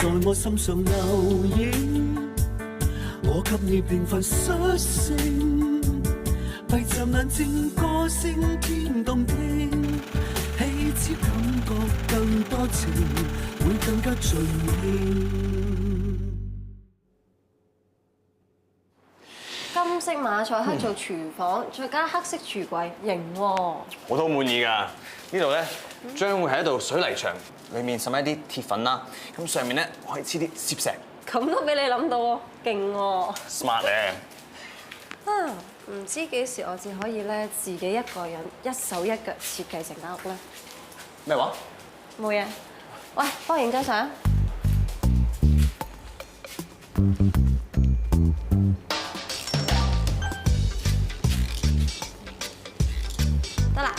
在我心上留影。我給你平凡率性，閉着眼睛歌聲天動聽，彼此感覺更多情，會更加盡興。金色馬賽克做廚房，再加黑色櫥櫃，型喎。我都滿意㗎。呢度咧將會係一道水泥牆，裡面滲一啲鐵粉啦，咁上面咧可以黐啲攝石。咁都俾你諗到喎，勁喎！Smart 咧。啊，唔知幾時我至可以咧自己一個人一手一腳設計成間屋咧？咩話？冇嘢。喂，幫我影張相。得啦。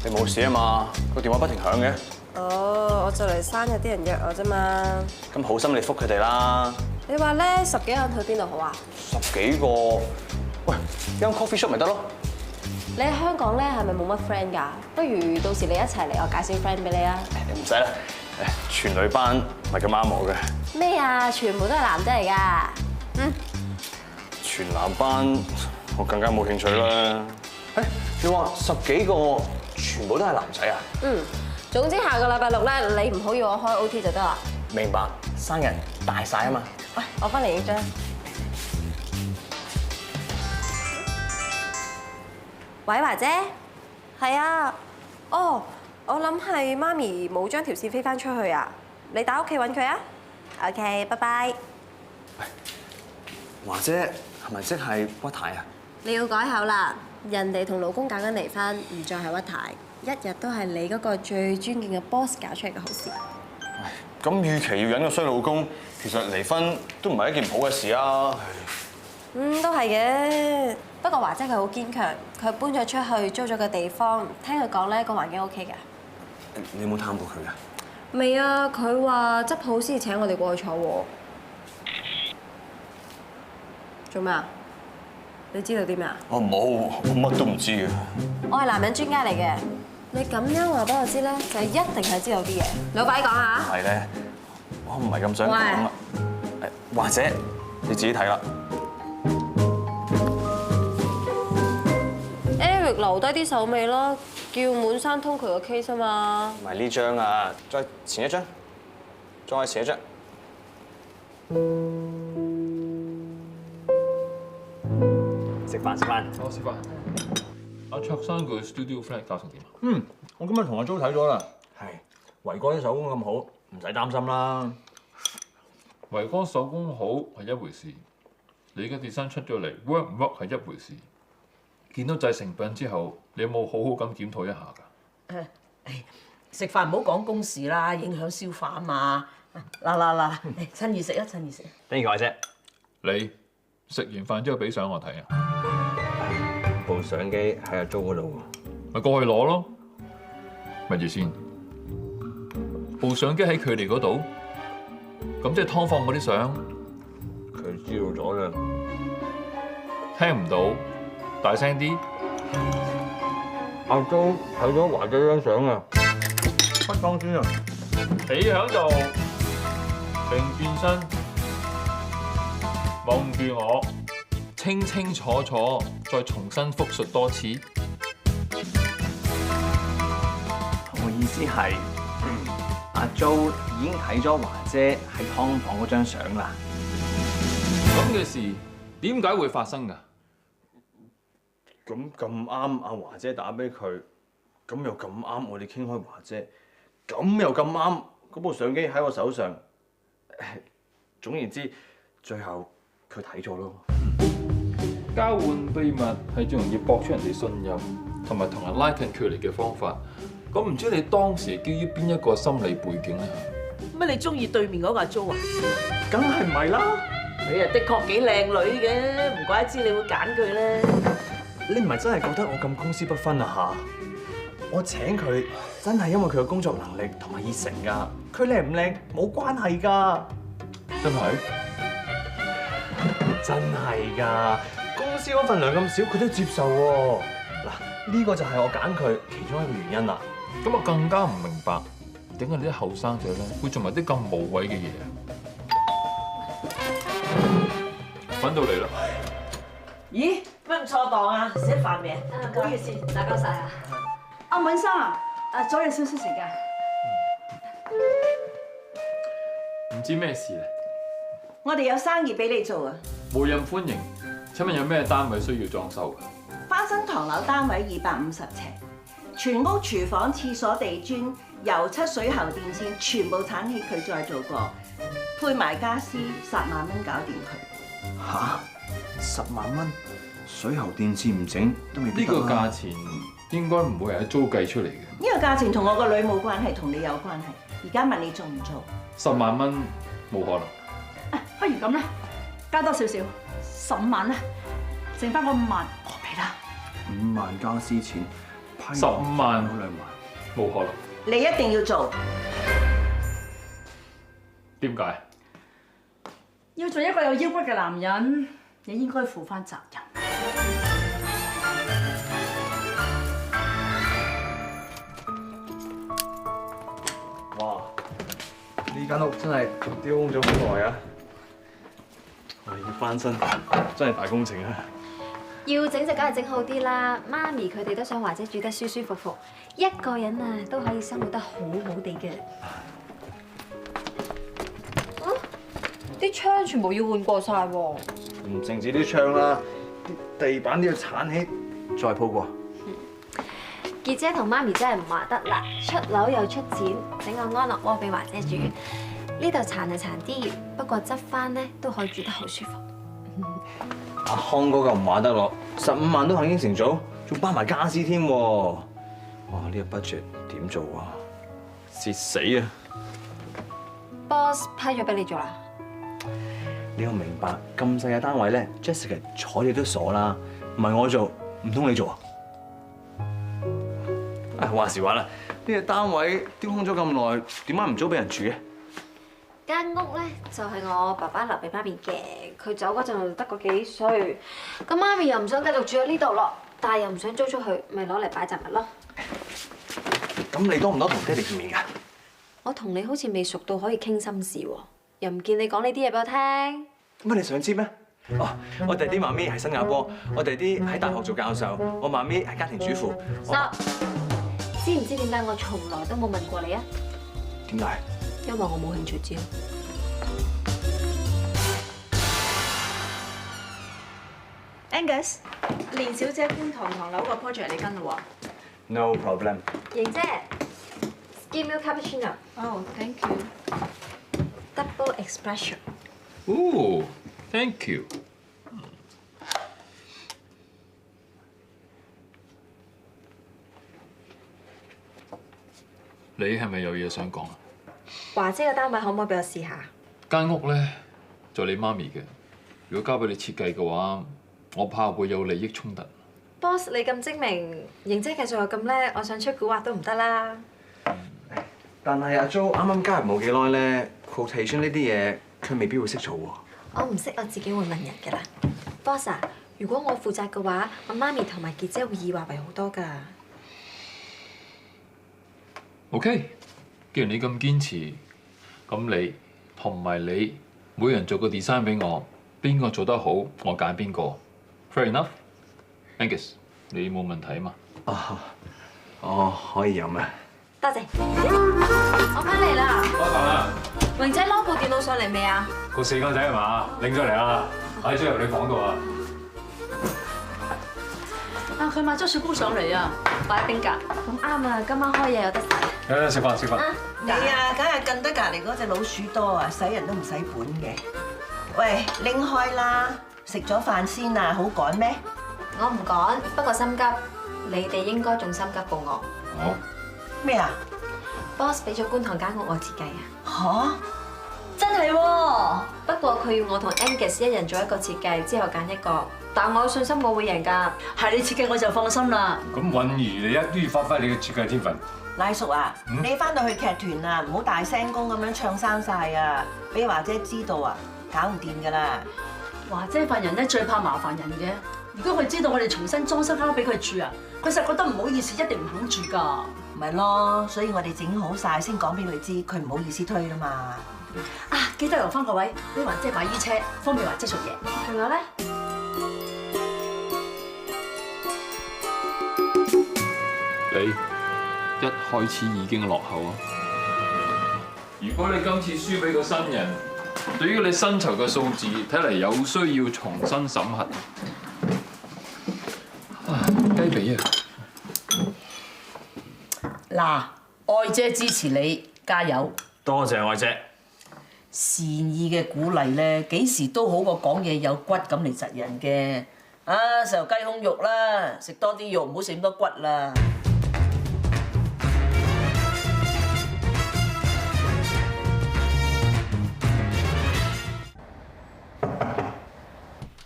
你冇事啊嘛？個電話不停響嘅。哦，我就嚟生日，啲人約我啫嘛。咁好心你覆佢哋啦。你話咧10幾個人去邊度好啊10幾個，喂，間 coffee shop 咪得咯。你喺香港咧係咪冇乜 friend 㗎？不如到時你一齊嚟，我介紹 friend 俾你啊。你唔使啦，全女班唔係咁啱我嘅。咩啊？全部都係男仔嚟㗎。全男班我更加冇興趣啦。你話10幾個全部都係男仔啊？總之下個禮拜6咧，你唔好要我開 OT 就得啦。明白，生人大晒啊嘛。喂，我翻嚟影張。喂，華姐，係啊。哦，我諗係媽咪冇將條線飛翻出去啊。你打屋企揾佢啊。OK，拜拜。華姐係咪即係屈太啊？你要改口啦，人哋同老公搞緊離婚，唔再係屈太，一日都係你嗰個最尊敬嘅 boss 搞出嚟嘅好事。咁與其要忍個衰老公，其實離婚都唔係一件唔好嘅事啊。都係嘅。不過華姐佢好堅強，佢搬咗出去租咗個地方，聽佢講咧個環境 OK 嘅。你有冇探過佢啊？未啊，佢話執好先請我哋過去坐喎。做咩啊？你知道啲咩啊？我冇，我乜都唔知嘅。我係男人專家嚟嘅，你咁樣話俾我知咧，就一定係知道啲嘢。老闆講下。係咧，我唔係咁想講啊。或者你自己睇啦。Eric 留低啲手尾咯，叫滿山通佢個 case 啊嘛。唔係呢張啊，再前一張，再前一張。食飯。我食飯。阿卓生個 studio flat 搞成點啊？我今日同阿 Jo 睇咗啦，係維哥啲手工咁好，唔使擔心啦。維哥手工好係一回事，你嘅 design 出咗嚟 work 唔 work 係一回事。見到製成品之後，你有冇好好咁檢討一下㗎？食飯唔好講公事啦，影響消化啊嘛。嗱，趁熱食啊，趁熱食。邊個啫？你食完飯之後俾相我睇啊！部相機喺阿 Jo 嗰度咪過去攞咯。咪住先，部相機喺佢哋嗰度，咁即係劏房嗰啲相，佢知道咗啦。聽唔到，大聲啲。阿 Jo 睇咗華姐張相啊，不當先啊！企喺度，擰轉身，望住我，清清楚楚，再重新複述多次。我意思係，阿 Jo 已經睇咗華姐喺劏房嗰張相啦。咁嘅事點解會發生㗎？咁啱阿華姐打俾佢，咁又咁啱我哋傾開華姐，咁又咁啱嗰部相機喺我手上。總言之，最後佢睇咗咯。交換秘密係最容易博出人哋信任，同埋同人拉近距離嘅方法。咁唔知你當時基於邊一個心理背景咧？乜你中意對面嗰個阿 Jo 啊？梗係唔係啦？佢啊的確幾靚女嘅，唔怪得知你會揀佢咧。你唔係真係覺得我咁公私不分啊嚇？我請佢真係因為佢嘅工作能力同埋熱誠㗎。佢靚唔靚冇關係㗎。真係？真係㗎。公司嗰份糧咁少，佢都接受喎。嗱，呢個就係我揀佢其中一個原因啦。咁我更加唔明白點解你啲後生仔咧會做埋啲咁無謂嘅嘢啊！揾到你啦！咦，乜唔錯檔啊？食咗飯未啊？唔好意思，打攪晒啊！阿敏生啊，早啲休息時間。唔知咩事咧？我哋有生意俾你做啊！無任歡迎。請問有咩單位需要裝修㗎？花生唐樓單位250尺，全屋廚房、廁所、地磚、油漆、水喉、電線全部鏟起佢再做過，配埋家私，10萬蚊搞掂佢。嚇！10萬蚊，水喉電線唔整都未必呢個價錢應該唔會係租計出嚟嘅。呢個價錢同我個女冇關係，同你有關係。而家問你做唔做10萬蚊冇可能。不如咁啦，加多少少，15萬啦，剩翻嗰5萬我俾啦。 5萬家私錢，15萬2萬，冇可能。你一定要做。點解？要做一個有腰骨嘅男人，你應該負翻責任。哇！呢間屋真係丟空咗好耐啊！我要翻身，真係大工程啊！要整就梗係整好啲啦，媽咪佢哋都想華姐住得舒舒服服，一個人啊都可以生活得好好地嘅。啊！啲窗全部要換過晒喎。唔淨止啲窗啦，啲地板都要鏟起，再鋪過。傑姐同媽咪真係唔話得啦，出樓又出錢，整個安樂窩俾華姐住。呢度殘係殘啲，不過執翻咧都可以住得好舒服。阿康嗰個唔話得咯，15萬都肯應承做，仲包埋家私添喎。哇！呢個 budget 點做啊？蝕死啊 Boss 批咗俾你做啦。你要明白，咁細嘅單位咧 ，Jessica 睬你都傻啦，唔係我做，唔通你做啊？啊話時話啦，呢個單位丟空咗咁耐，點解唔租俾人住嘅？間屋咧就係我爸爸留俾媽咪嘅，佢走嗰陣得個幾歲，咁媽咪又唔想繼續住喺呢度咯，但係又唔想租出去，咪攞嚟擺雜物咯。咁你多唔多同爹哋見面㗎？我同你好似未熟到可以傾心事喎，又唔見你講呢啲嘢俾我聽。乜你想知咩？哦，我哋啲媽咪喺新加坡，我哋啲喺大學做教授，我媽咪係家庭主婦。Stop！知唔知點解我從來都冇問過你啊？點解？因為我冇興趣知。Angus，連小姐觀塘唐樓個 project 你跟啦喎。 No problem。瑩姐 ，skim milk cappuccino。哦，thank you。 Double espresso。哦，thank you。你係咪有嘢想講啊？華姐嘅單位可唔可以俾我試下？間屋咧就你媽咪嘅，如果交俾你設計嘅話，我怕會有利益衝突。Boss， 你咁精明，瑩姐繼續又咁叻，我想出蠱惑都唔得啦。但係阿 Jo 啱啱加入冇幾耐咧 ，quotation 呢啲嘢佢未必會識做喎。我唔識，我自己會問人㗎啦。Boss 啊，如果我負責嘅話，我媽咪同埋傑姐會易話為好多㗎。OK， 既然你咁堅持，咁你同埋你每人做個 design 俾我，邊個做得好，我揀邊個。Fair enough，Angus， 你冇問題啊嘛？哦，可以飲啊！多謝。我翻嚟啦。開飯啦！榮仔攞部電腦上嚟未啊？個四更仔係嘛？拎咗嚟啦！喺咗入你房度啊！啊，佢買咗雪糕上嚟啊，擺喺冰格。咁啱啊，今晚開嘢有得食。食飯食飯。你啊，梗係近得隔離嗰隻老鼠多啊，使人都唔使本嘅。喂，拎開啦，食咗飯先啊，好趕咩？我唔趕，不過心急。你哋應該仲心急過我。好。咩啊 Boss 俾咗觀塘間屋我設計啊。嚇！真係喎。不過佢要我同 Angus 一人做一個設計，之後揀一個。但我有信心我會贏㗎。係你設計我就放心啦。咁允兒，你一都要發揮你嘅設計天分。賴叔啊，你翻到去劇團啊，唔好大聲公咁樣唱生晒啊，俾華姐知道啊，搞唔掂㗎啦。華姐份人咧最怕麻煩人嘅，如果佢知道我哋重新裝修間屋俾佢住啊，佢實覺得唔好意思，一定唔肯住㗎。咪咯，所以我哋整好晒先講俾佢知，佢唔好意思推啦嘛。啊，記得留翻個位俾華姐買衣車，方便華姐做嘢。仲有咧？你一開始已經落後啊！如果你今次輸俾個新人，對於你薪酬嘅數字，睇嚟有需要重新審核。雞髀啊！嗱，愛姐支持你，加油！多謝愛姐。善意嘅鼓勵咧，幾時都好過講嘢有骨咁嚟窒人嘅。啊，食雞胸肉啦，食多啲肉，唔好食咁多骨啦。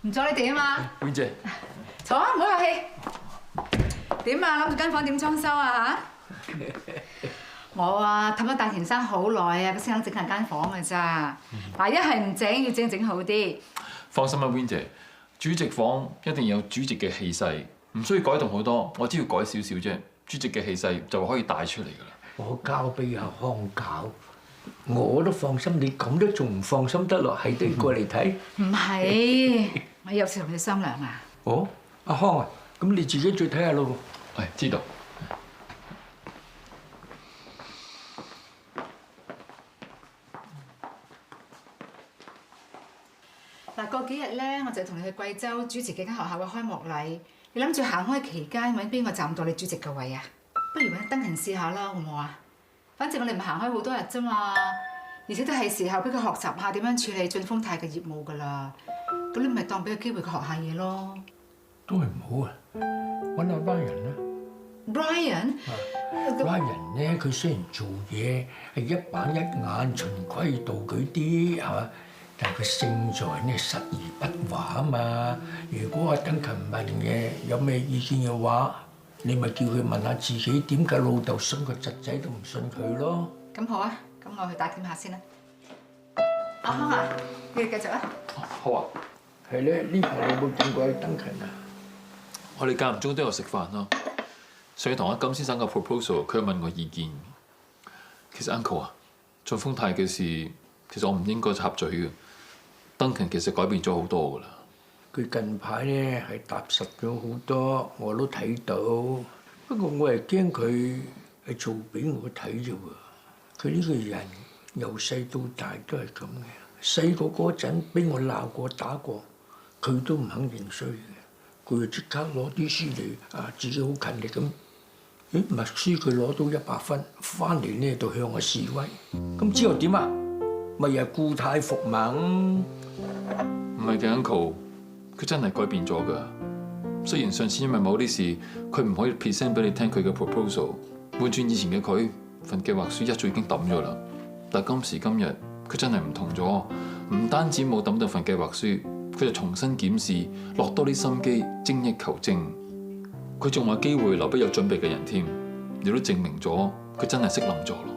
唔阻你哋啊嘛。Win 姐，坐啊，唔好客氣。點啊？諗住間房點裝修啊嚇？我啊氹咗大田生好耐啊，佢先肯整下間房㗎咋。嗱，一係唔整，要整好啲。放心啦，Win 姐，主席房一定有主席嘅氣勢，唔需要改動好多，我只要改少少啫，主席嘅氣勢就可以帶出嚟㗎啦。我交俾阿康搞，我都放心，你咁都仲唔放心得落？係都要過嚟睇。唔係，我有事同你商量啊。哦，阿康啊，咁你自己再睇下咯。係，知道。嗱，過幾日咧，我就同你去貴州主持幾間學校嘅開幕禮。你諗住行開期間揾邊個站到你主席嘅位啊？不如揾登勤試下啦，好唔好啊？反正我哋唔行開好多日啫嘛，而且都係時候俾佢學習下點樣處理晉豐泰嘅業務㗎啦。咁你咪當俾個機會佢學下嘢咯。都係唔好啊！揾阿 Ryan 啦。Ryan 咧，佢雖然做嘢係一板一眼、循規蹈矩啲，係嘛？但係佢勝在呢實而不華啊嘛！如果阿登勤問嘅有咩意見嘅話，你咪叫佢問下自己點解老豆信個侄仔都唔信佢咯。咁好啊，咁我去打點下先啦。阿康啊，你哋繼續啊。好啊。係咧，呢排你有冇見過阿登勤啊？我哋間唔中都有食飯咯。上次同阿金先生嘅 proposal， 佢有問我意見。其實 Uncle 啊，晉豐泰嘅事，其實我唔應該插嘴嘅。登勤其實改變咗好多㗎啦。佢近排咧係踏實咗好多，我都睇到。不過我係驚佢係做俾我睇啫喎。佢呢個人由細到大都係咁嘅。細個嗰陣俾我鬧過打過，佢都唔肯認衰嘅。佢就即刻攞啲書嚟自己好勤力咁。默書佢攞到100分，翻嚟呢度向我示威。咁之後點啊？咪又故態復萌。唔係嘅 Uncle， 佢真係改變咗㗎。雖然上次因為某啲事，佢唔可以 present 俾你聽佢嘅 proposal， 換轉以前嘅佢，份計劃書一早已經抌咗啦。但今時今日，佢真係唔同咗，唔單止冇抌到份計劃書，佢就重新檢視，落多啲心機，精益求精。佢仲話機會留俾有準備嘅人添，亦都證明咗佢真係識諗咗咯。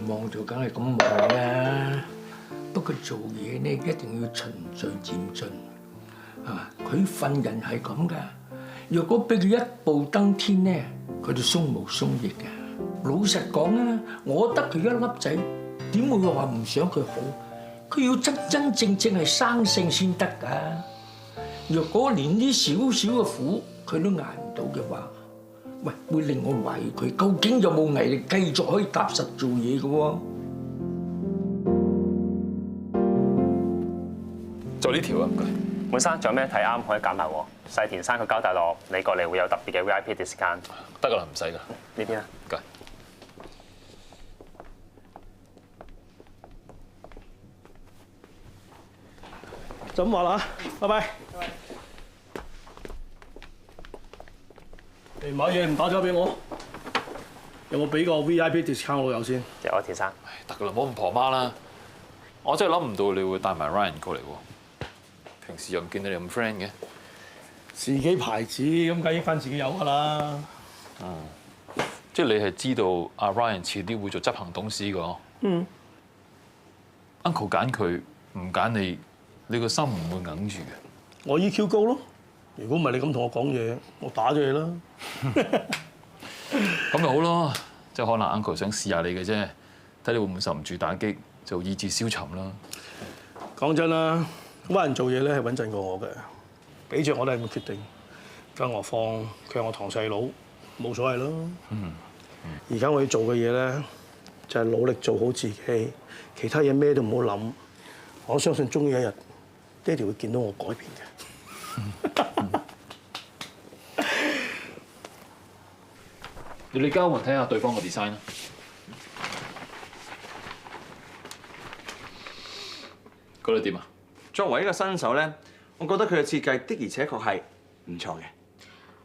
望就梗係咁望啦。不過做嘢呢，一定要循序漸進，係嘛？佢份人係咁噶。若果俾佢一步登天呢，佢就鬆毛鬆翼嘅。老實講啊，我得佢一粒仔，點會話唔想佢好？佢要真真正正係生性先得㗎。若果連啲少少嘅苦佢都捱唔到嘅話，喂，會令我懷疑佢究竟有冇毅力繼續可以踏實做嘢嘅喎。做呢條啊，唔該。本生仲有咩睇啱可以揀埋喎？細田生佢交大落，你過嚟會有特別嘅 VIP discount。得㗎啦，唔使㗎。呢邊啊，唔該。就咁話啦，拜拜。你買嘢唔打咗俾我，有冇俾個 VIP discount 老友先？有啊，田生。得㗎啦，唔好咁婆媽啦。我真係諗唔到你會帶埋 Ryan 過嚟喎。平時又唔見你哋咁 friend 嘅。自己牌子咁梗係益翻自己有㗎啦。即係你係知道阿 Ryan 遲啲會做執行董事㗎。Uncle 揀佢唔揀你，你個心唔會硬住嘅。我 EQ 高咯。如果唔係你咁同我講嘢，我打咗你啦。咁咪好咯，即係可能 uncle 想試下你嘅啫，睇你會唔會受唔住打擊，就意志消沉啦。講真啦，揾人做嘢咧係穩陣過我嘅，俾着我都係咁決定。更何況佢係我堂細佬，冇所謂咯。而家我要做嘅嘢咧，就係努力做好自己，其他嘢咩都唔好諗。我相信終有一日，爹哋會見到我改變嘅。你交換睇下對方個 design 啦。覺得點啊？作為一個新手咧，我覺得佢嘅設計的而且確係唔錯嘅。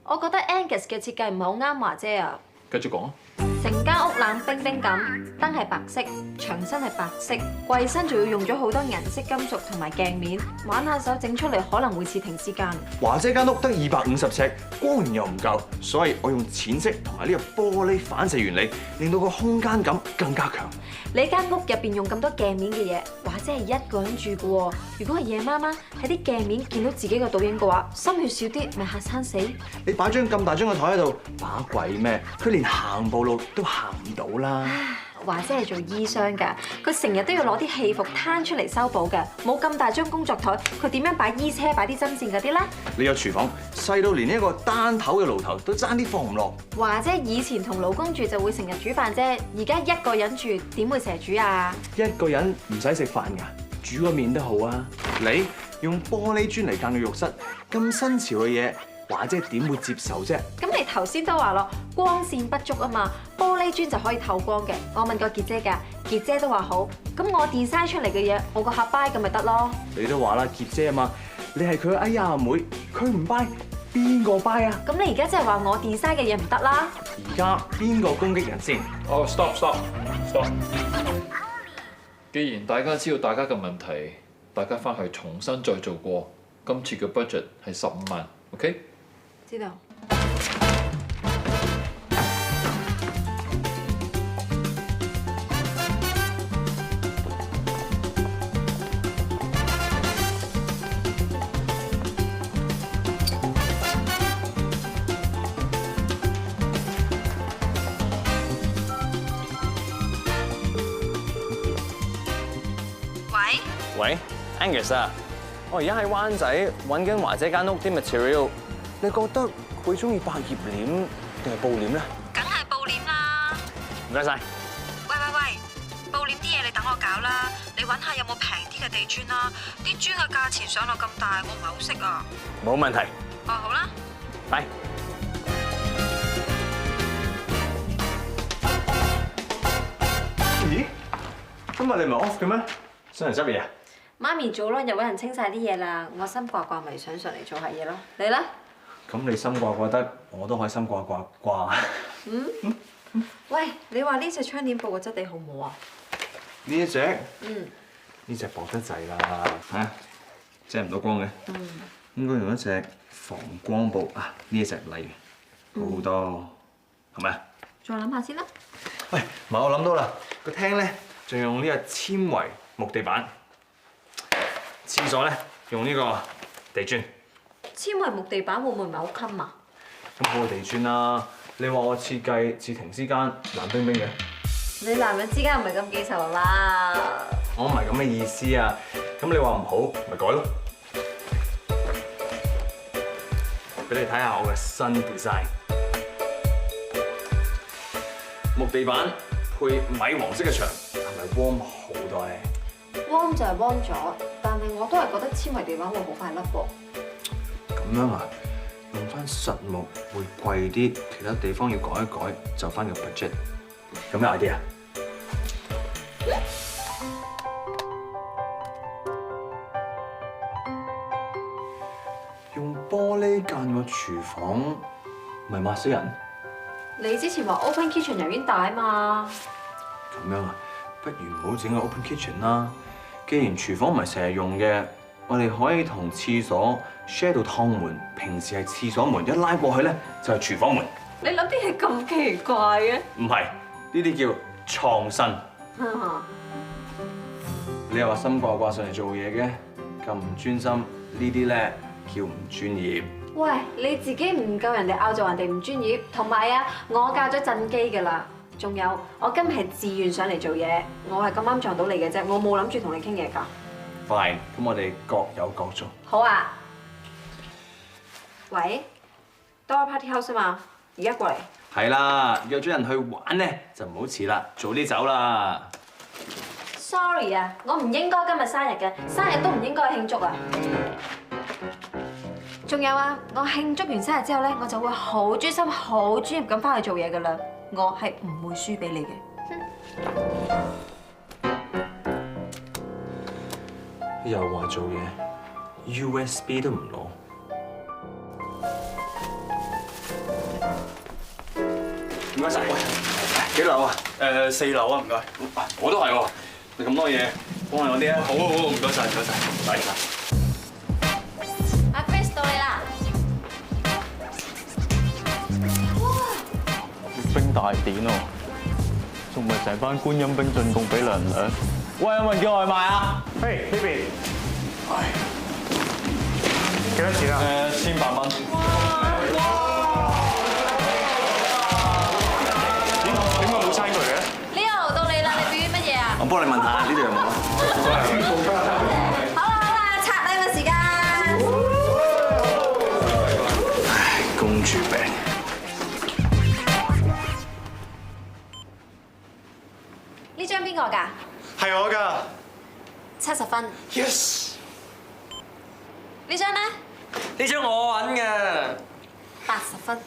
我覺得 Angus 嘅設計唔係好啱華姐啊。繼續講啊！成間屋冷冰冰咁，燈係白色，牆身係白色，櫃身仲要用咗好多銀色金屬同埋鏡面，玩下手整出嚟可能會似停屍間。華姐間屋得250尺，光源又唔夠，所以我用淺色同埋呢個玻璃反射原理，令到個空間感更加強。你間屋入邊用咁多鏡面嘅嘢，華姐係一個人住嘅喎。如果係夜媽媽喺啲鏡面見到自己個倒影嘅話，心血少啲，咪嚇親死。你擺張咁大張嘅台喺度，把鬼咩？佢連行步路都行唔到啦。華姐係做醫生㗎，佢成日都要攞啲戲服攤出嚟修補嘅，冇咁大張工作台，佢點樣擺衣車、擺啲針線嗰啲咧？你個廚房細到連一個單頭嘅爐頭都爭啲放唔落。華姐以前同老公住就會成日煮飯啫，而家一個人住點會成日煮啊？一個人唔使食飯㗎，煮個麵都好啊。你用玻璃磚嚟間個浴室，咁新潮嘅嘢，華姐點會接受啫？咁你頭先都話咯，光線不足啊嘛，玻璃磚就可以透光嘅。我問過傑姐㗎，傑姐都話好。咁我 design 出嚟嘅嘢，我個客 buy 咁咪得咯。你都話啦，傑姐啊嘛，你係佢哎呀阿妹，佢唔 buy，邊個 buy 啊？咁你而家即係話我 design 嘅嘢唔得啦？而家邊個攻擊人先？哦 ，stop。既然大家知道大家嘅問題，大家翻去重新再做過。今次嘅 budget 係15萬 ，OK？ 知道。喂 ，Angus 啊，我而家喺灣仔揾緊華姐間屋啲 material， 你覺得佢中意百葉簾定係布簾咧？梗係布簾啦！唔該晒。喂，布簾啲嘢你等我搞啦，你揾下有冇平啲嘅地磚啦，啲磚嘅價錢上落咁大，我唔係好識啊。冇問題。哦，好啦，拜。咦？今日你唔係 off 嘅咩？上嚟執嘢啊？媽咪早咯，又揾人清晒啲嘢啦，我心掛掛咪想上嚟做下嘢咯。你咧？咁你心掛掛得，我都可以心掛掛掛。喂，你話呢隻窗簾布個質地好唔好啊？呢一隻？呢隻薄得滯啦嚇，遮唔到光嘅。應該用一隻防光布啊，呢一隻例如好多，係咪啊？再諗下先啦。喂，唔係我諗到啦，個廳咧仲用呢個纖維木地板，廁所咧用呢個地磚。纖維木地板會唔會唔係好襟啊？咁好過地磚啦！你話我設計似停屍間冷冰冰嘅，你男人之間唔係咁記仇啦。我唔係咁嘅意思啊！咁你話唔好，咪改咯。俾你睇下我嘅新 design， 木地板配米黃色嘅牆，係咪 warm 好多咧warm 就係 warm 咗，但係我都係覺得纖維地板會好快甩噃。咁樣啊？用翻實木會貴啲，其他地方要改一改，就翻個 budget。咁有 idea？用玻璃間個廚房，咪抹死人？你之前話 open kitchen 油煙大嘛？咁樣啊，不如唔好整個 open kitchen 啦。既然廚房唔係成日用嘅，我哋可以同廁所 share 到趟門。平時係廁所門，一拉過去咧就係廚房門。你諗啲嘢咁奇怪嘅？唔係，呢啲叫創新。你又話心掛掛上嚟做嘢嘅，咁唔專心，呢啲咧叫唔專業。喂，你自己唔夠人哋拗，就人哋唔專業。同埋啊，我教咗震機㗎啦。仲有，我今日係自願上嚟做嘢，我係咁啱撞到你嘅啫，我冇諗住同你傾嘢㗎。Fine，咁我哋各有各做。好啊。喂，Dora Party House 啊嘛，而家過嚟。係啦，約咗人去玩咧，就唔好遲啦，早啲走啦。Sorry 啊，我唔應該今日生日嘅，生日都唔應該慶祝啊。仲有啊，我慶祝完生日之後咧，我就會好專心、好專業咁翻去做嘢㗎啦。我係唔會輸俾你嘅。又話做嘢 ，USB 都唔攞。唔該晒。喂，幾樓啊？4樓啊，唔該。我都係喎。你咁多嘢，幫下我啲啊。好，唔該晒，唔該晒。大家。阿 Chris 到你啦。冰大典喎，仲唔係成班觀音兵進貢俾娘娘？喂，有冇人叫外賣啊？嘿，呢邊。唉，幾多錢啊？1800蚊。點解冇餐具嘅？Leo 到你啦，你表演乜嘢啊？我幫你問下，呢度有冇啊？好啦，拆禮物時間。唉，公主病。呢張邊個㗎？係我㗎。70分。Yes。呢張咧？呢張我揾嘅。80分。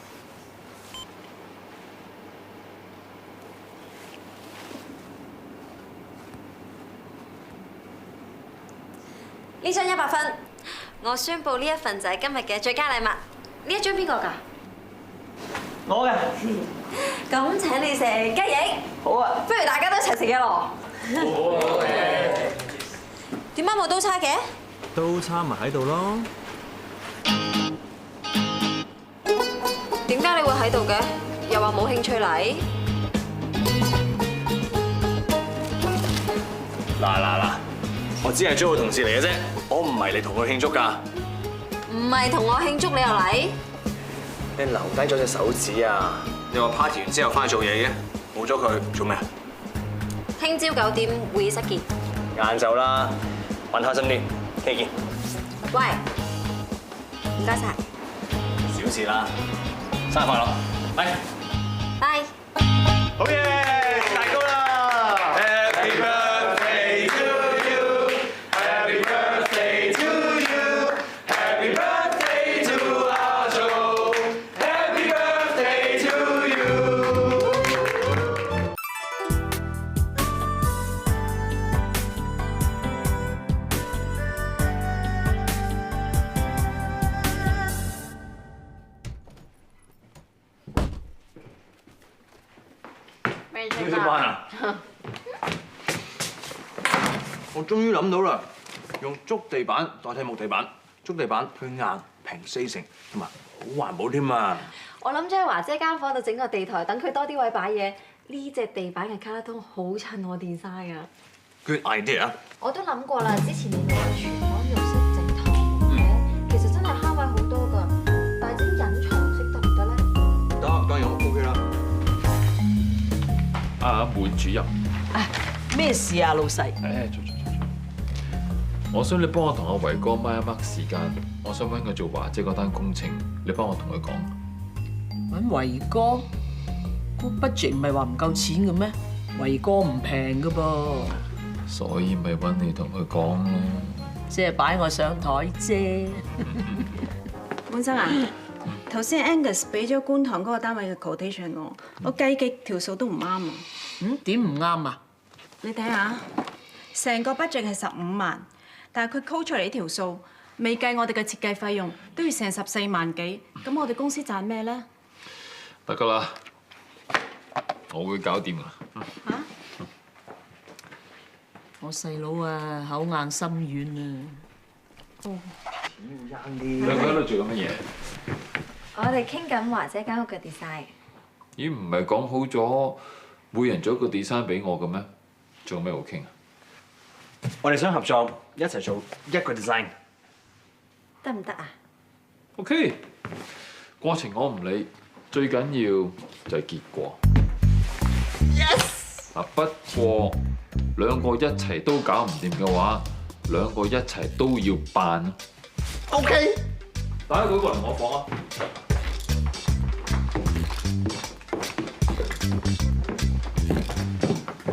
呢張100分。我宣佈呢一份就係今日嘅最佳禮物。呢一張邊個㗎？我嘅。咁請你食雞翼。好啊。不如大家都一齊食嘅咯。好啊。點解冇刀叉嘅？刀叉咪喺度咯。點解你會喺度嘅？又話冇興趣嚟？嗱，我只係租個同事嚟嘅啫，我唔係嚟同佢慶祝㗎。唔係同我慶祝，你又嚟？你留低咗隻手指啊！你話 party 完之後翻去做嘢嘅，冇咗佢做咩啊？聽朝9點會議室見。晏晝啦，玩開心啲，聽日見。喂，唔該晒。小事啦，生日快樂，拜。拜。好嘢，大糕啦 ！Happy birthday to you, Happy birthday to you, Happy birthday to our Joe, Happy birthday to you。食飯啊！我終於諗到啦，用竹地板代替木地板，竹地板佢硬平4成，同埋好環保添啊！我諗咗喺華姐間房度整個地台，等佢多啲位擺嘢。呢隻地板嘅卡拉通好襯我 design 啊 Good idea！ 我都諗過啦，之前你話廚房浴室整堂嘅，其實真係慳位好多㗎。但係整隱藏式得唔得咧？得，當然 OK 啦。阿滿主任，咩事啊，老細？我想你幫我同阿維哥 mark 一 mark 時間，我想揾佢做華姐嗰單工程，你幫我同佢講。揾維哥？個 budget 唔係話唔夠錢嘅咩？維哥唔平㗎噃。所以咪揾你同佢講咯。即係擺我上台啫。本生啊，頭先 Angus 俾咗觀塘嗰個單位嘅 quotation 我計極條數都唔啱啊。點唔啱啊？你睇下，成個 budget 係15萬，但係佢 call 出嚟呢條數，未計我哋嘅設計費用，都要成14萬幾。咁我哋公司賺咩咧？得㗎啦，我會搞掂㗎。嚇！我細佬啊，口硬心軟啊。哦。兩個喺度做緊乜嘢？我哋傾緊華姐間屋嘅 design。咦，唔係講好咗每人做一個 design 俾我嘅咩？仲有咩好傾啊？我哋想合作，一齊做一個 design。得唔得啊？ OK， 過程我唔理，最緊要就係結果。Yes！ 嗱，不過兩個一齊都搞唔掂嘅話，兩個一齊都要扮。OK。大家舉過嚟我房啊！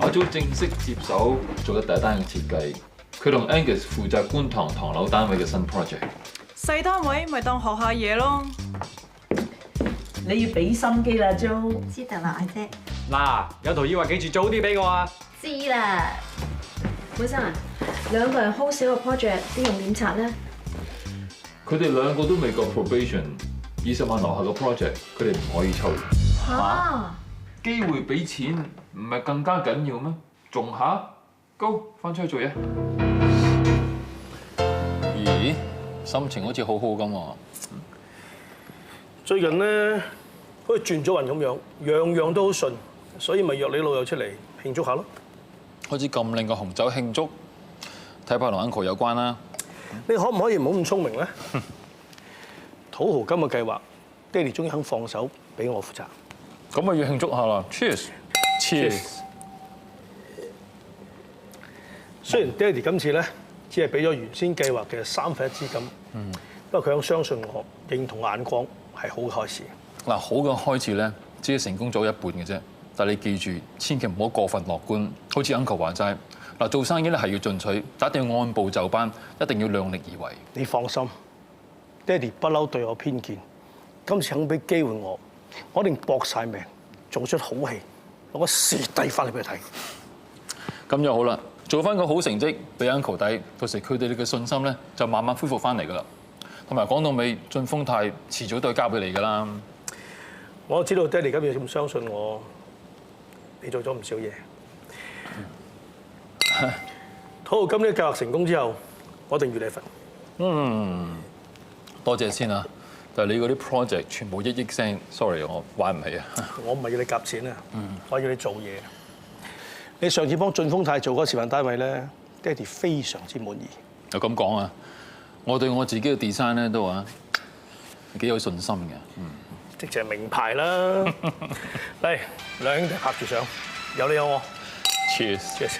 阿 Jo 正式接手做咗第一單嘅設計，佢同 Angus 負責觀塘唐樓單位嘅新 project。細單位咪當學下嘢咯。你要俾心機啦，Jo。知道啦，阿姐。嗱，有圖要話記住早啲俾我啊！知啦。本生啊，兩個人 hold 少個 project， 啲用點拆咧？佢哋兩個都未夠 probation，20萬樓下嘅 project， 佢哋唔可以抽。嚇！機會比錢唔係更加緊要咩？仲下 ，Go 翻出去做嘢。咦？心情好似好好咁喎。最近咧，好似轉咗運咁樣，樣樣都好順，所以咪約你老友出嚟慶祝下咯。好似咁靚嘅紅酒慶祝，睇怕同 uncle 有關啦。你可唔可以唔好咁聰明咧？土豪金嘅計劃，爹哋終於肯放手俾我負責。咁咪要慶祝下啦 ！Cheers！Cheers！ 雖然爹哋今次咧只係俾咗原先計劃嘅1/3資金，不過佢肯相信我，認同眼光係好開始。嗱，好嘅開始咧，只係成功咗一半嘅啫。但係你記住，千祈唔好過分樂觀。好似 uncle 話齋，嗱，做生意咧係要進取，但一定要按部就班，一定要量力而為。你放心，爹哋不嬲對我偏見，今次肯俾機會我，我一定搏晒命，做出好戲，攞個蝕底翻嚟俾佢睇。咁就好啦，做翻個好成績俾 uncle 睇，到時佢哋嘅信心咧就慢慢恢復翻嚟㗎啦。同埋講到尾，晉豐泰遲早都係交俾你㗎啦。我知道爹哋今日咁相信我，你做咗唔少嘢。土豪金呢個計劃成功之後，我一定預你份。多謝先啊！但係你嗰啲 project 全部1億聲 ，sorry 我玩唔起啊！我唔係要你夾錢啊，我要你做嘢。你上次幫晉豐泰做嗰個示範單位咧，爹哋非常之滿意。又咁講啊！我對我自己嘅 design 咧都話幾有信心嘅。即係名牌啦！嚟，兩兄弟拍住相，有你有我。Cheers！Cheers！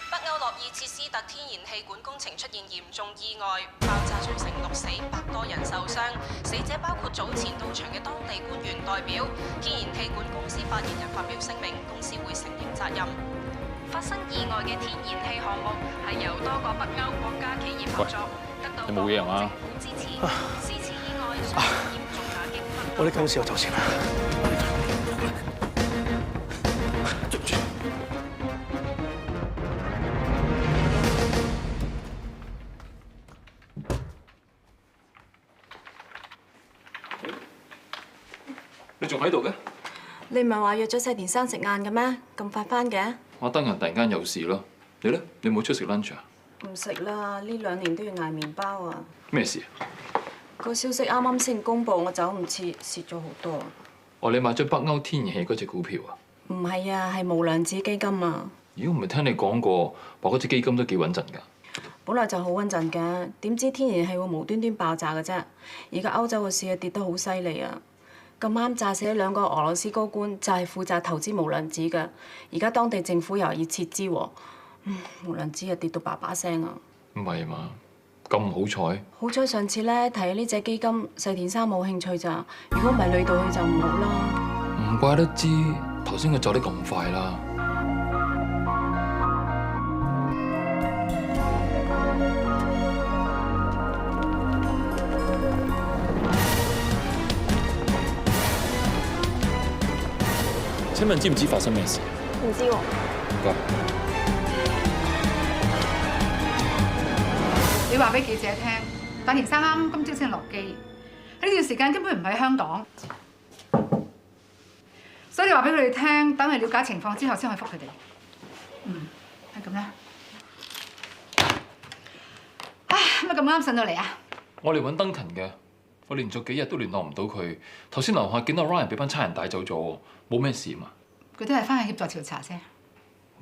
北歐洛爾切斯特天然氣管工程出現嚴重意外，爆炸造成6死100多人受傷，死者包括早前到場嘅當地官員代表。天然氣管公司發言人發表聲明，公司會承認責任。發生意外嘅天然氣項目係由多個北歐國家企業合作，得到多個政府支持。是次意外嚴重打擊北歐。我哋今次有頭先啦。你仲喺度嘅？你唔係話約咗細田生食晏嘅咩？咁快翻嘅？我得閒突然間有事咯。你咧？你冇出食 lunch 啊？唔食啦，呢2年都要捱麵包啊！咩事？個消息啱啱先公佈，我走唔切，蝕咗好多。你買咗北歐天然氣嗰隻股票啊？唔係啊，係無量子基金啊！如果唔係聽你講過，話嗰隻基金都幾穩陣㗎。本來就好穩陣嘅，點知天然氣會無端端爆炸嘅啫。而家歐洲嘅市啊跌得好犀利啊！咁啱炸死2個俄羅斯高官，就係負責投資無量子嘅。而家當地政府又要撤資喎，無量子啊跌到叭聲啊！唔係嘛？咁好彩？好彩上次咧睇呢隻基金，細田生冇興趣咋。如果唔係累到佢就唔好啦。唔怪得知頭先佢走得咁快啦。請問知唔知發生咩事？唔知喎。唔該。你話俾記者聽，大田生啱今朝先落機，喺呢段時間根本唔喺香港，所以你話俾佢哋聽，等佢了解情況之後先可以覆佢哋。係咁啦。唉，乜咁啱上到嚟啊？我嚟揾登勤嘅，我連續幾日都聯絡唔到佢。頭先樓下見到 Ryan 俾班差人帶走咗，冇咩事嘛？佢都係翻去協助調查啫。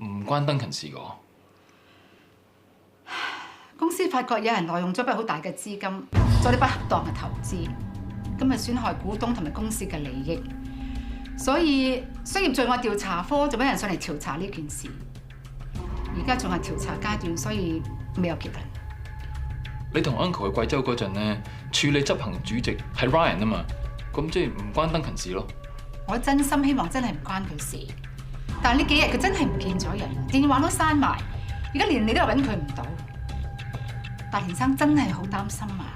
唔關登勤事㗎。公司發覺有人挪用咗筆好大嘅資金。做啲不恰當嘅投資，咁咪損害股東同埋公司嘅利益。所以商業罪案調查科就揾人上嚟調查呢件事，而家仲係調查階段，所以未有結論。你同 Uncle 去貴州嗰陣咧，處理執行主席係 Ryan 啊嘛，咁即係唔關登勤事咯。我真心希望真係唔關佢事，但係呢幾日佢真係唔見咗人，電話都閂埋，而家連你都揾佢唔到。大田生真係好擔心啊！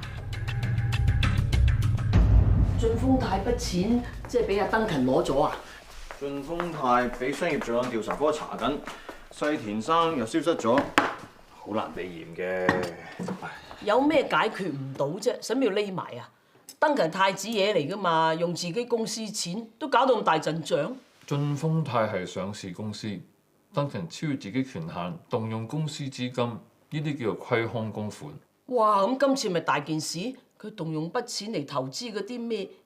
晉豐泰筆錢即係俾阿登勤攞咗啊！晉豐泰俾商業罪案調查科查緊，細田生又消失咗，好難避嫌嘅。有咩解決唔到啫？使咩要匿埋啊？登勤太子爺嚟噶嘛，用自己公司錢都搞到咁大陣仗。晉豐泰係上市公司，登勤超越自己權限，動用公司資金，呢啲叫做虧空公款。哇！咁今次咪大件事？佢動用筆錢嚟投資嗰啲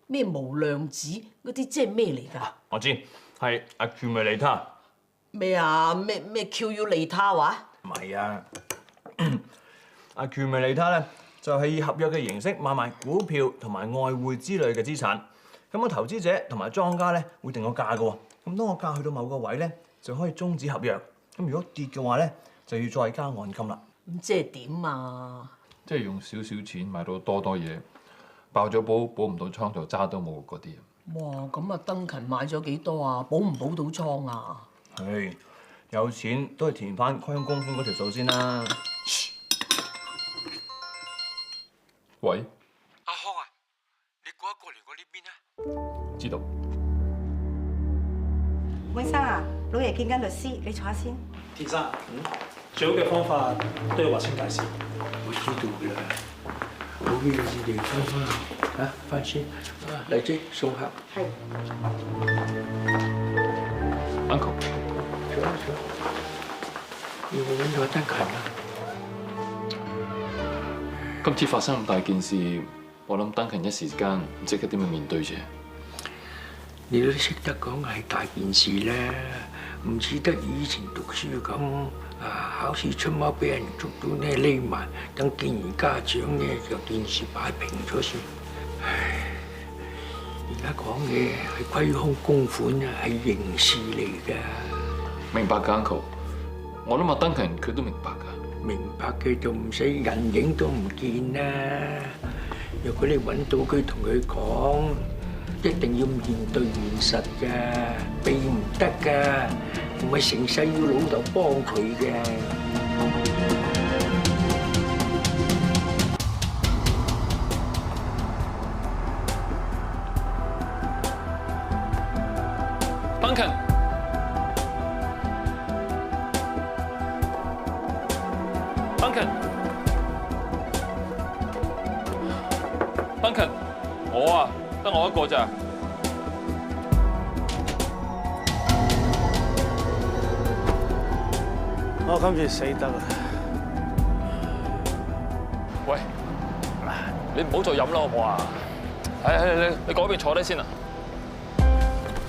咩無量子嗰啲，即係咩嚟㗎？我知係 accumulator。咩啊？咩 QU 利他話？唔係啊，accumulator 咧就係以合約嘅形式買賣股票同埋外匯之類嘅資產。咁個投資者同埋莊家咧會定個價嘅喎。咁當個價去到某個位咧，就可以終止合約。咁如果跌嘅話咧，就要再加按金啦。咁即係點啊？即係用少少錢買到多嘢，爆咗保唔到倉就渣都冇嗰啲。哇！咁啊，登勤買咗幾多啊？保唔保到倉啊？係有錢都係填翻虧空公款嗰條數先啦。喂，阿康啊，你過嚟我呢邊啊？知道。温生啊，老爺見緊律師，你坐下先。田生，最好嘅方法都要劃清界線。我知道㗎啦，好嘅，你哋翻啊，翻先。麗姐送客。係。Uncle， 坐。要揾咗登勤啦。今次發生咁大件事，我諗登勤一時間唔識得點樣面對啫。你都識得講係大件事啦，唔似得以前讀書咁考試出貓俾人捉到呢匿埋，等見完家長呢就件事擺平咗先。唉，而家講嘅係虧空公款啊，係刑事嚟㗎。明白㗎 Uncle， 我諗阿登勤佢都明白㗎。明白嘅就唔使人影都唔見啦。如果你揾到佢同佢講，一定要面對現實㗎，避唔得㗎，唔係成世要老豆幫佢嘅。登勤，登勤，登勤，我啊，得我一個咋。我今次死得啦！喂，你唔好再飲啦，好唔好啊？你嗰邊坐低先啊，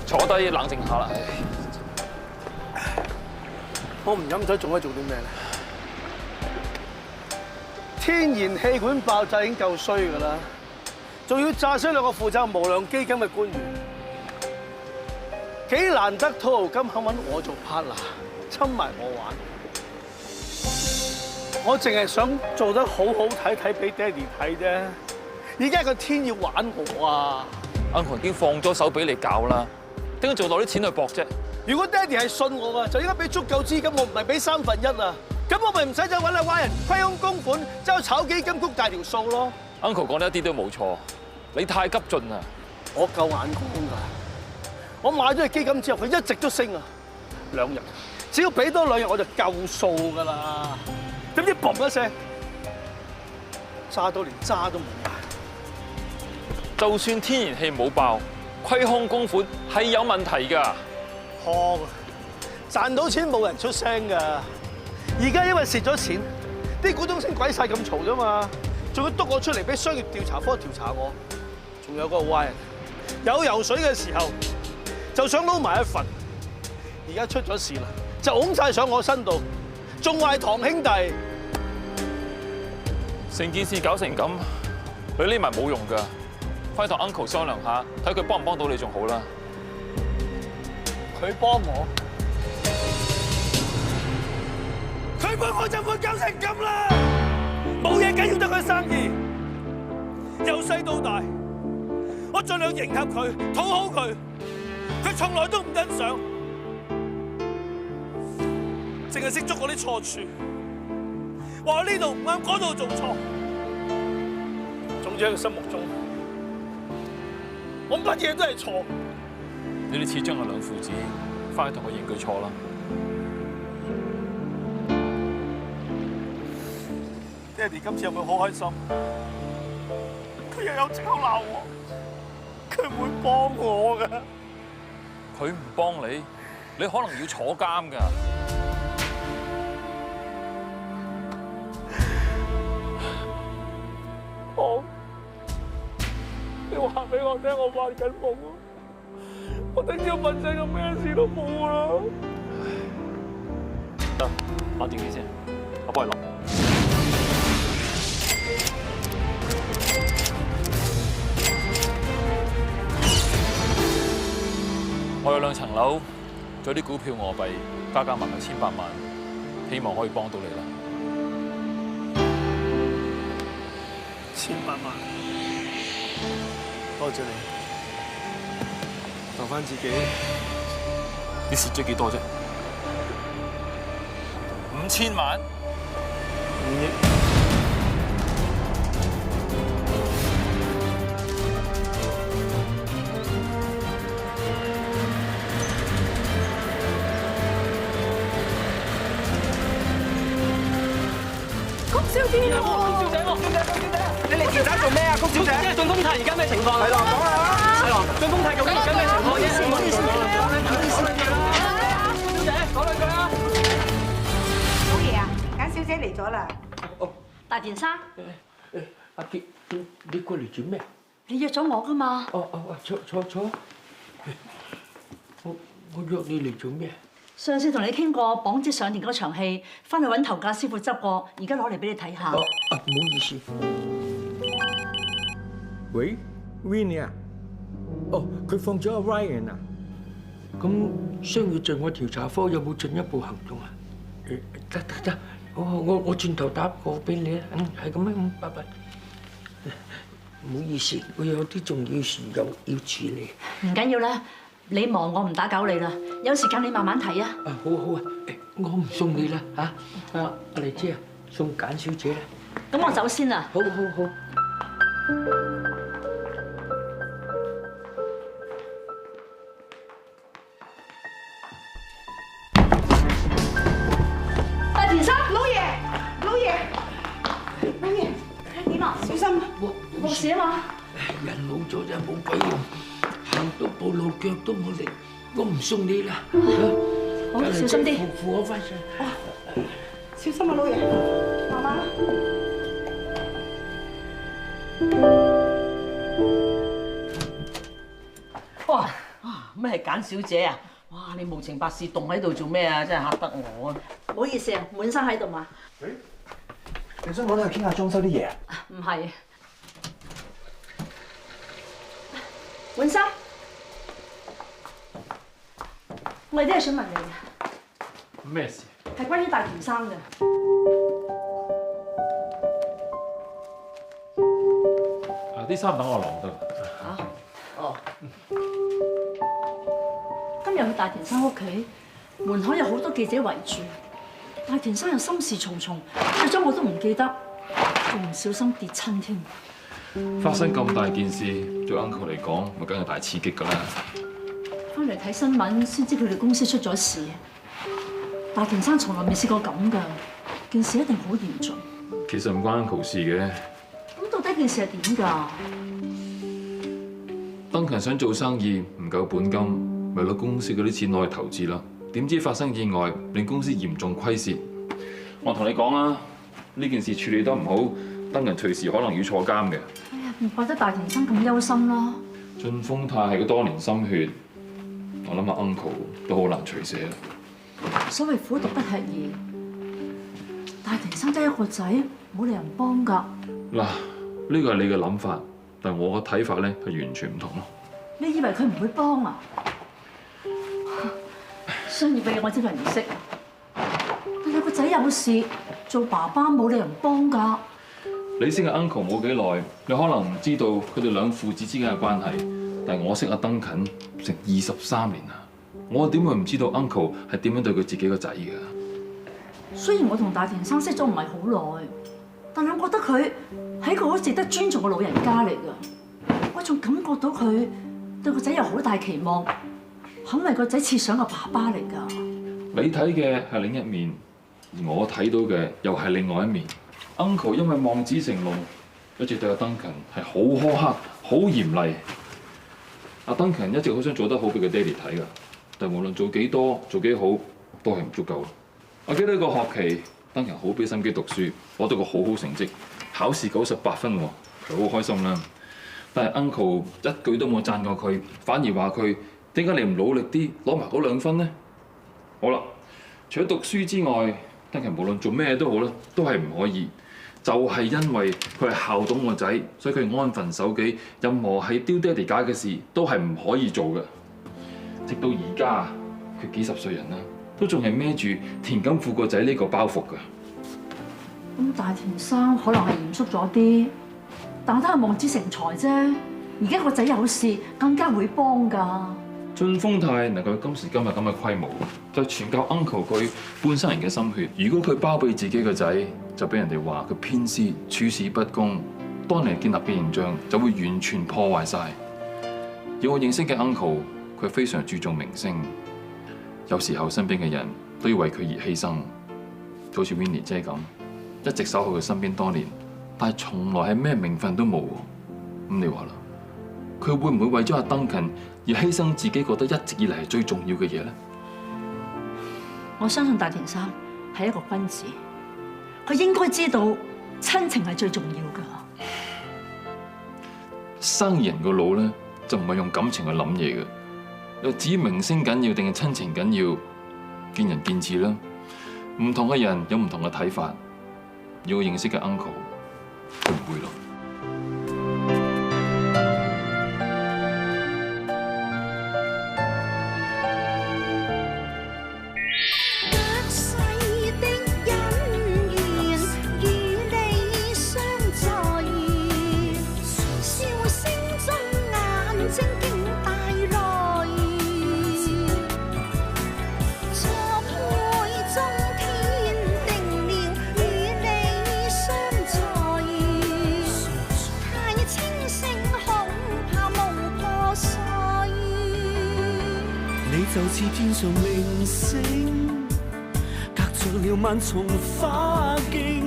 坐低冷靜下啦。我唔飲酒仲可以做啲咩咧？天然氣管爆炸已經夠衰㗎啦，仲要炸死兩個負責無良基金嘅官員，幾難得土豪金肯揾我做 partner， 侵埋我玩。我淨係想做得好好睇俾爹哋睇啫，而家個天要玩我啊 ！Uncle 已經放咗手俾你搞啦，點解做攞啲錢去搏啫？如果爹哋係信我㗎，就應該俾足夠資金，我唔係俾1/3啊！咁我咪唔使再揾阿蛙人虧空公款，之後炒基金谷大條數咯。Uncle 講得一啲都冇錯，你太急進啦！我夠眼光㗎，我買咗隻基金之後，佢一直都升啊，2日，只要俾多2日我就夠數㗎啦。點知嘣一聲，炸到連渣都冇埋。就算天然氣冇爆，虧空公款係有問題㗎。呵，賺到錢冇人出聲㗎，而家因為蝕咗錢，啲股東先鬼晒咁嘈啫嘛，仲要督我出嚟俾商業調查科調查我，仲有個壞人有游水嘅時候就想撈埋一份，而家出咗事啦，就拱晒上我身度。仲話係堂兄弟，成件事搞成咁，你匿埋冇用㗎，快同 uncle 商量下，睇佢幫唔幫到你仲好啦。佢幫我，佢幫我就會搞成咁啦！冇嘢緊要得佢生意，由細到大，我盡量迎合佢，討好佢，佢從來都唔欣賞，淨係識捉我啲錯處，話我呢度唔啱，嗰度做錯。總之喺佢心目中，我乜嘢都係錯。你哋始終係兩父子，翻去同佢認句錯啦。爹哋今次有冇好開心？佢又有藉口鬧我，佢唔會幫我㗎。佢唔幫你，你可能要坐監㗎。你話俾我聽，我發緊夢啊！我聽朝瞓醒咁咩事都冇啦。得，攞電話先，我幫你落。我有2層樓，仲有啲股票外幣，加埋1800萬，希望可以幫到你啦。1800萬，多謝你，留翻自己。你蝕咗幾多啫？5000萬？5億。谷小姐，谷小姐，你嚟調查做咩啊？谷小姐，俊豐泰而家咩情況？係咯，講下啦。係咯，俊豐泰究竟而家咩情況啫？唔好意思，唔好意思，谷小姐，講兩句啦。老爺啊，簡小姐嚟咗啦。大田生，阿傑，你過嚟做咩？你約咗我㗎嘛？坐。我約你嚟做咩？上次同你傾過綁節上田嗰場戲，翻去揾頭架師傅執過，而家攞嚟俾你睇下。唔好意思。喂 ，Winnie 啊？哦，佢放咗阿 Ryan 啊？咁商業罪案調查科有冇進一步行動啊？得，我轉頭打個俾你啊。係咁樣，拜拜。唔好意思，我有啲重要事要處理。唔緊要啦。你忙我唔打攪你啦，有時間你慢慢睇啊。好啊，我唔送你啦嚇。阿麗姐啊，送簡小姐啦。咁我走先啦。好。大田生，老爺，點啊？小心，冇事啊嘛。人老咗真係冇鬼用。行到步路腳都冇力，我唔送你啦。好，小心啲。扶我翻上。小心啊，老爺，慢慢啦。哇！咩係簡小姐啊？哇！你無情白事凍喺度做咩啊？真係嚇得我啊！唔好意思啊，滿生喺度嘛。你想揾佢傾下裝修啲嘢啊？唔係。滿生。我哋都係想問你嘅。咩事？係關於大田生嘅。啲衫等我晾得。哦。今日去大田生屋企，門口有好多記者圍住。大田生又心事重重，去咗我都唔記得，仲唔小心跌親添。發生咁大件事，對 uncle 嚟講，咪梗係大刺激㗎啦。翻嚟睇新聞先知佢哋公司出咗事。大田生從來未試過咁㗎，件事一定好嚴重。其實唔關 uncle 事嘅。咁到底件事係點㗎？Duncan 想做生意唔夠本金，咪攞公司嗰啲錢攞去投資啦。點知發生意外，令公司嚴重虧蝕。我同你講啊，呢件事處理得唔好，Duncan隨時可能要坐監嘅。哎呀，唔怪得大田生咁憂心啦。俊豐泰係佢多年心血，我諗阿 uncle 都好難取捨啦。所謂苦讀不吃兒，大田生得一個仔，冇理人幫㗎。嗱，呢個係你嘅諗法，但係我嘅睇法咧係完全唔同咯。你以為佢唔會幫啊？商業嘅嘢我真係唔識，但係個仔有事，做爸爸冇理由唔幫㗎。你識阿 uncle 冇幾耐，你可能唔知道佢哋兩父子之間嘅關係，但係我識阿登勤成23年啦，我點會唔知道 uncle 係點樣對佢自己個仔㗎？雖然我同大田生識咗唔係好耐，但係我覺得佢係一個好值得尊重嘅老人家嚟㗎。我仲感覺到佢對個仔有好大期望，肯為個仔設想個爸爸嚟㗎。你睇嘅係另一面，而我睇到嘅又係另外一面。Uncle 因為望子成龍，一直對阿登勤係好苛刻、好嚴厲。阿登勤一直好想做得好俾佢爹哋睇㗎，但無論做幾多、做幾好，都係唔足夠。我記得個學期，登勤好俾心機讀書，攞到個好好成績，考試98分喎，佢好開心啦。但係 Uncle 一句都冇讚過佢，反而話佢點解你唔努力啲攞埋嗰2分呢？好啦，除咗讀書之外，登勤無論做咩都好啦，都係唔可以。就係因為佢係孝懂個仔，所以佢安分守己，任何係丟爹哋架嘅事都係唔可以做嘅。直到而家，佢幾十歲人啦，都仲係孭住田金富個仔呢個包袱㗎。咁大田生可能係嚴肅咗啲，但我都係望子成才啫。而家個仔有事，更加會幫㗎。晉豐泰能夠今時今日咁嘅規模，就全靠 uncle 佢半生人嘅心血。如果佢包庇自己個仔，就俾人哋話佢偏私、處事不公，當年建立嘅形象就會完全破壞晒。而我認識嘅 uncle，佢非常注重名聲，有時候身邊嘅人都要為佢而犧牲，就好似 Winnie 姐咁，一直守喺佢身邊多年，但係從來係咩名分都冇。咁你話啦，佢會唔會為咗阿登勤而犧牲自己覺得一直以嚟係最重要嘅嘢咧？我相信大田生係一個君子，佢應該知道親情係最重要㗎。生意人個腦咧就唔係用感情去諗嘢嘅，又至於明星緊要定係親情緊要，見仁見智啦。唔同嘅人有唔同嘅睇法，而我認識嘅 uncle， 佢唔會咯。就似天上明星，隔着了萬重花徑，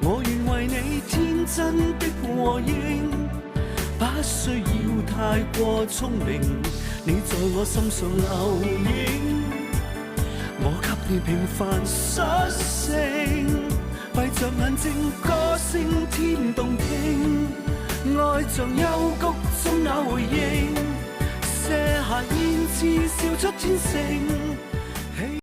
我願為你天真的和應，不需要太過聰明，你在我心上留影，我給你平凡率性，閉着眼睛歌聲天動聽，愛像幽谷中有回應，卸下胭脂笑出天性。